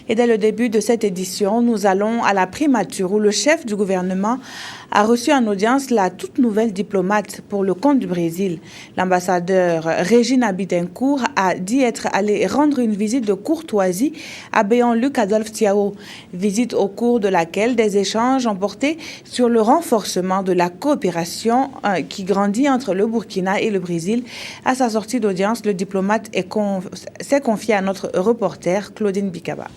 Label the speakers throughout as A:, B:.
A: Et dès le début de cette édition, nous allons à la primature où le chef du gouvernement a reçu en audience la toute nouvelle diplomate pour le compte du Brésil. L'ambassadeur Regina Bittencourt a dit être allé rendre une visite de courtoisie à Béon-Luc Adolphe Thiaw. Visite au cours de laquelle des échanges ont porté sur le renforcement de la coopération qui grandit entre le Burkina et le Brésil. À sa sortie d'audience, le diplomate s'est confié à notre reporter Claudine Bikaba.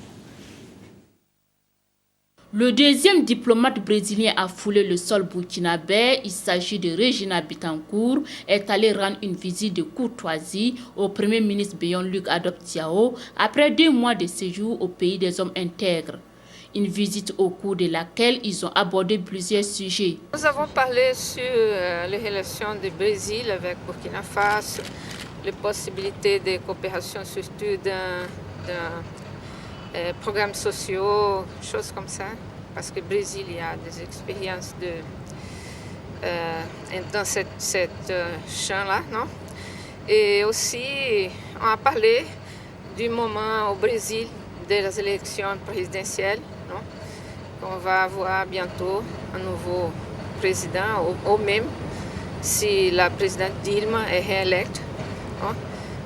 B: Le deuxième diplomate brésilien a foulé le sol burkinabé, il s'agit de Regina Bittencourt, est allé rendre une visite de courtoisie au Premier ministre Béon-Luc Adolphe Thiaw après 2 mois de séjour au pays des hommes intègres. Une visite au cours de laquelle ils ont abordé plusieurs sujets.
C: Nous avons parlé sur les relations du Brésil avec Burkina Faso, les possibilités de coopération surtout programmes sociaux, choses comme ça, parce que le Brésil il y a des expériences dans cette champ-là, non? Et aussi, on a parlé du moment au Brésil des élections présidentielles, non? On va avoir bientôt un nouveau président, ou même si la présidente Dilma est réélecte, non?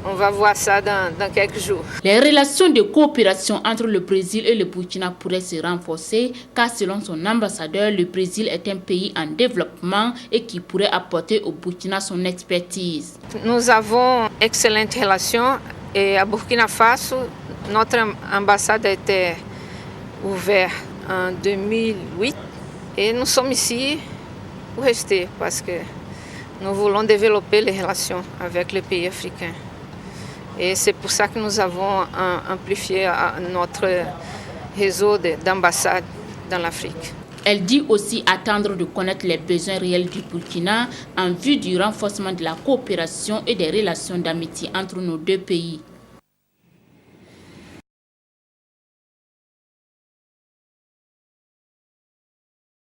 C: On va voir ça dans quelques jours.
B: Les relations de coopération entre le Brésil et le Burkina pourraient se renforcer car selon son ambassadeur, le Brésil est un pays en développement et qui pourrait apporter au Burkina son expertise.
C: Nous avons d'excellentes relations et à Burkina Faso, notre ambassade a été ouverte en 2008 et nous sommes ici pour rester parce que nous voulons développer les relations avec les pays africains. Et c'est pour ça que nous avons amplifié notre réseau d'ambassades dans l'Afrique.
B: Elle dit aussi attendre de connaître les besoins réels du Burkina en vue du renforcement de la coopération et des relations d'amitié entre nos 2 pays.